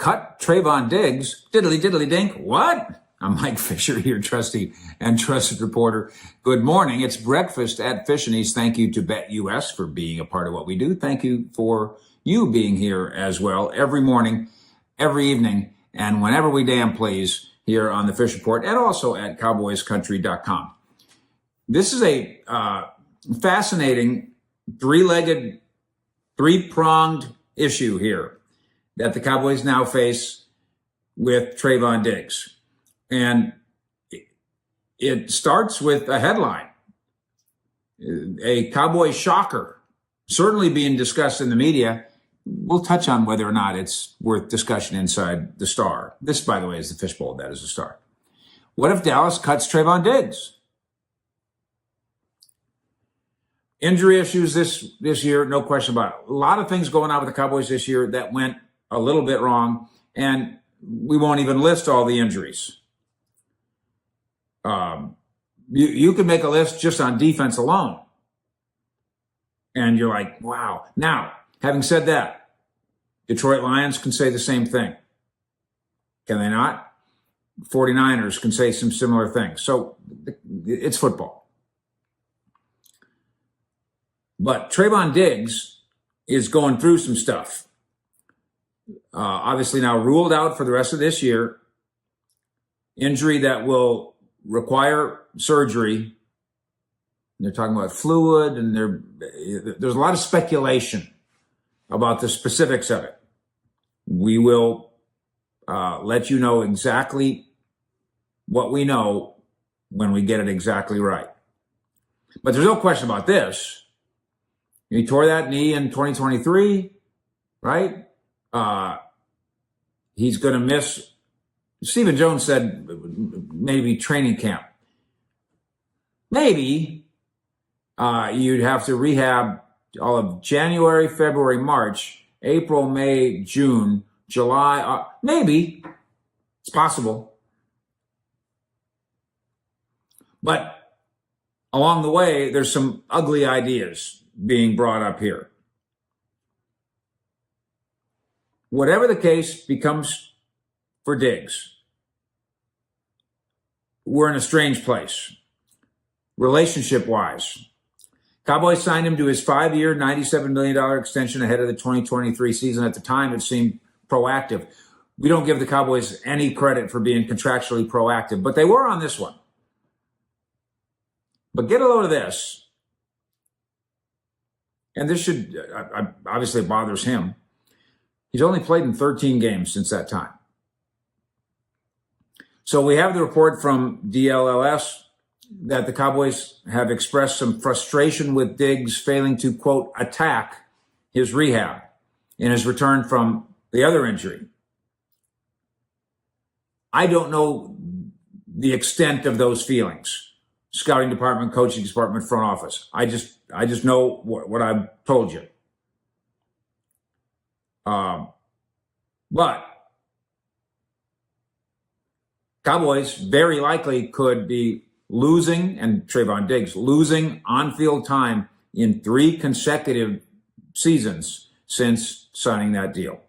cut Trayvon Diggs. Diddly diddly dink. What? I'm Mike Fisher, your trusty and trusted reporter. Good morning. It's breakfast at Fish and East. Thank you to BetUS for being a part of what we do. Thank you for you being here as well every morning, every evening, and whenever we damn please here on the Fish Report and also at cowboyscountry.com. This is a fascinating three-legged, three-pronged issue here that the Cowboys now face with Trayvon Diggs. And it starts with a headline, a Cowboy shocker, certainly being discussed in the media. We'll touch on whether or not it's worth discussion inside the Star. This, by the way, is the Fishbowl. That is the Star. What if Dallas cuts Trayvon Diggs? Injury issues this year, no question about it. A lot of things going on with the Cowboys this year that went a little bit wrong, and we won't even list all the injuries. You can make a list just on defense alone. And you're like, wow. Now, having said that, Detroit Lions can say the same thing. Can they not? 49ers can say some similar things. So it's football. But Trayvon Diggs is going through some stuff. Obviously now ruled out for the rest of this year. Injury that will require surgery. They're talking about fluid, and there's a lot of speculation about the specifics of it. We will let you know exactly what we know when we get it exactly right. But there's no question about this. He tore that knee in 2023, right? He's going to miss. Stephen Jones said maybe training camp. Maybe you'd have to rehab all of January, February, March, April, May, June, July. Maybe. It's possible. But along the way, there's some ugly ideas being brought up here. Whatever the case becomes for Diggs, we're in a strange place, relationship-wise. Cowboys signed him to his 5-year, $97 million extension ahead of the 2023 season. At the time, it seemed proactive. We don't give the Cowboys any credit for being contractually proactive, but they were on this one. But get a load of this, and this should, obviously it bothers him. He's only played in 13 games since that time. So we have the report from DLLS that the Cowboys have expressed some frustration with Diggs failing to, quote, attack his rehab in his return from the other injury. I don't know the extent of those feelings. Scouting department, coaching department, front office. I just know what I've told you. But Cowboys very likely could be losing, and Trayvon Diggs losing on-field time in 3 consecutive seasons since signing that deal.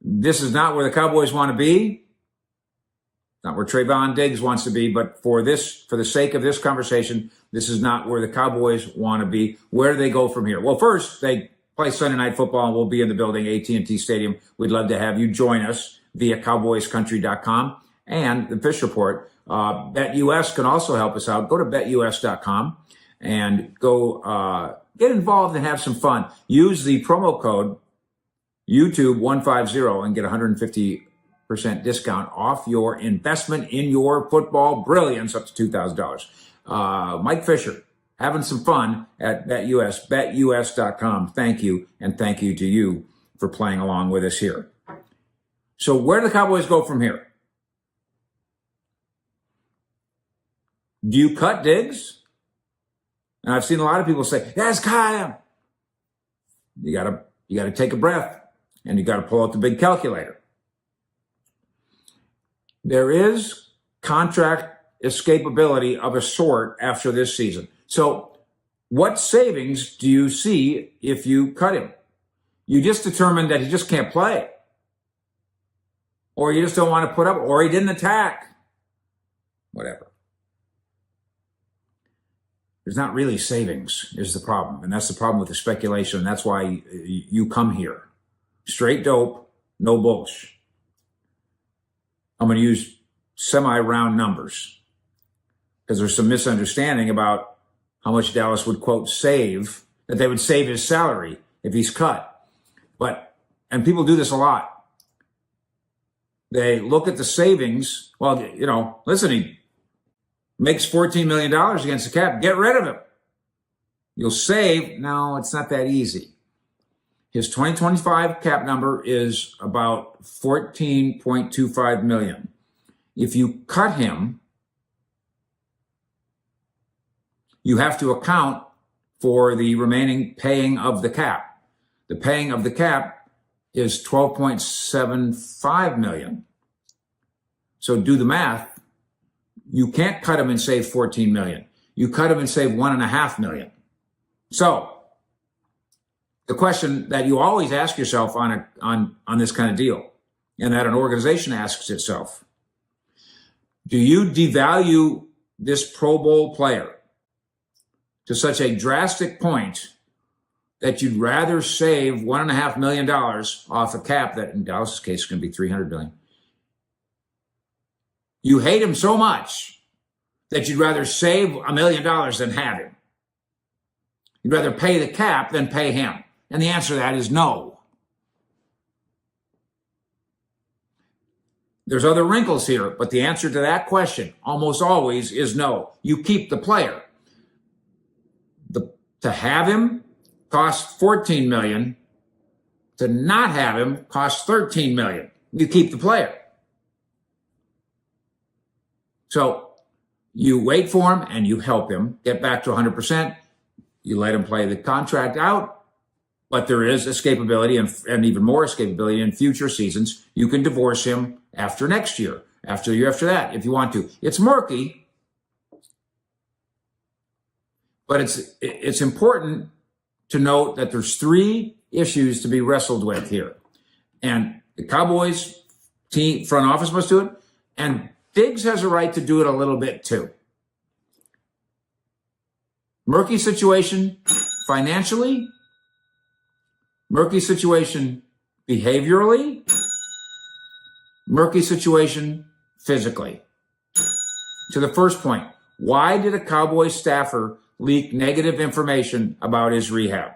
This is not where the Cowboys want to be. Not where Trayvon Diggs wants to be, but for the sake of this conversation, this is not where the Cowboys want to be. Where do they go from here? Well, first, they play Sunday Night Football, and we'll be in the building, AT&T Stadium. We'd love to have you join us via cowboyscountry.com and the Fish Report. BetUS can also help us out. Go to betus.com and go get involved and have some fun. Use the promo code YouTube150 and get 150% discount off your investment in your football brilliance, up to $2,000. Mike Fisher, having some fun at BetUS, betus.com. Thank you, and thank you to you for playing along with us here. So where do the Cowboys go from here? Do you cut Diggs? And I've seen a lot of people say, yes, cut him. You gotta take a breath, and you gotta pull out the big calculator. There is contract escapability of a sort after this season. So what savings do you see if you cut him? You just determined that he just can't play, or you just don't want to put up, or he didn't attack, whatever. There's not really savings is the problem. And that's the problem with the speculation. And that's why you come here. Straight dope, no BULLSH. I'm going to use semi-round numbers because there's some misunderstanding about how much Dallas would, quote, save, that they would save his salary if he's cut. And people do this a lot. They look at the savings. Well, listen, he makes $14 million against the cap. Get rid of him. You'll save. No, it's not that easy. His 2025 cap number is about $14.25 million. If you cut him, you have to account for the remaining paying of the cap. The paying of the cap is $12.75 million. So do the math. You can't cut him and save $14 million. You cut him and save $1.5 million. So the question that you always ask yourself on this kind of deal, and that an organization asks itself, do you devalue this Pro Bowl player to such a drastic point that you'd rather save $1.5 million off a cap that in Dallas's case is going to be $300 million? You hate him so much that you'd rather save $1 million than have him. You'd rather pay the cap than pay him. And the answer to that is no. There's other wrinkles here, but the answer to that question almost always is no. You keep the player. To have him costs $14 million. To not have him costs $13 million. You keep the player. So you wait for him and you help him get back to 100%. You let him play the contract out, but there is escapability and even more escapability in future seasons. You can divorce him after next year, after the year after that, if you want to. It's murky, but it's important to note that there's three issues to be wrestled with here. And the Cowboys team front office must do it, and Diggs has a right to do it a little bit too. Murky situation financially, murky situation behaviorally, murky situation physically. To the first point, why did a Cowboys staffer leak negative information about his rehab?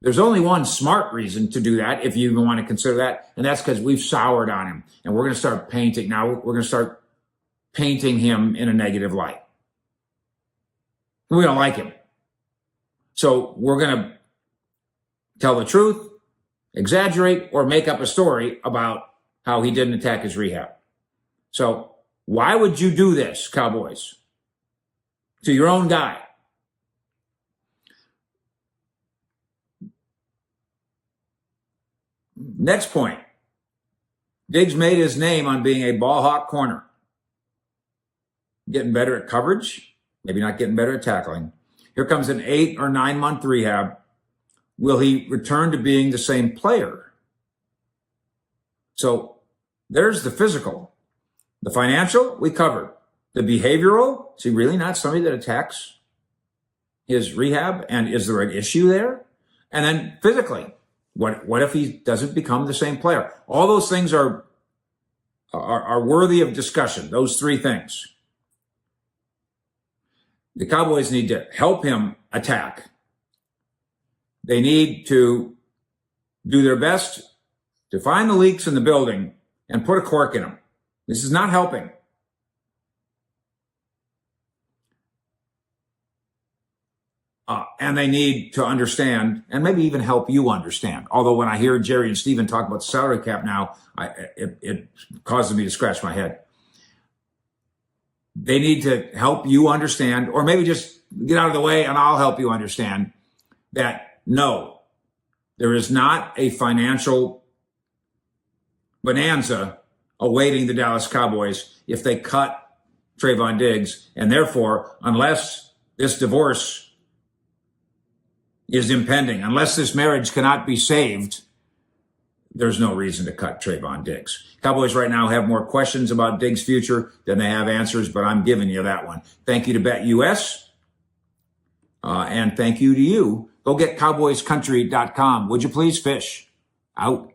There's only one smart reason to do that, if you even want to consider that, and that's because we've soured on him, and we're going to start painting. Now we're going to start painting him in a negative light. We don't like him. So we're going to tell the truth, exaggerate, or make up a story about how he didn't attack his rehab. So why would you do this, Cowboys, to your own guy? Next point. Diggs made his name on being a ball hawk corner. Getting better at coverage, maybe not getting better at tackling. Here comes an 8 or 9 month rehab. Will he return to being the same player? So there's the physical. The financial, we covered. The behavioral, is he really not somebody that attacks his rehab? And is there an issue there? And then physically, what if he doesn't become the same player? All those things are worthy of discussion, those three things. The Cowboys need to help him attack. They need to do their best to find the leaks in the building and put a cork in them. This is not helping. And they need to understand, and maybe even help you understand. Although when I hear Jerry and Steven talk about the salary cap now, it causes me to scratch my head. They need to help you understand, or maybe just get out of the way and I'll help you understand that no, there is not a financial bonanza awaiting the Dallas Cowboys if they cut Trayvon Diggs. And therefore, unless this divorce is impending. Unless this marriage cannot be saved, there's no reason to cut Trayvon Diggs. Cowboys right now have more questions about Diggs' future than they have answers, but I'm giving you that one. Thank you to BetUS, and thank you to you. Go get cowboyscountry.com. Would you please, Fish? Out.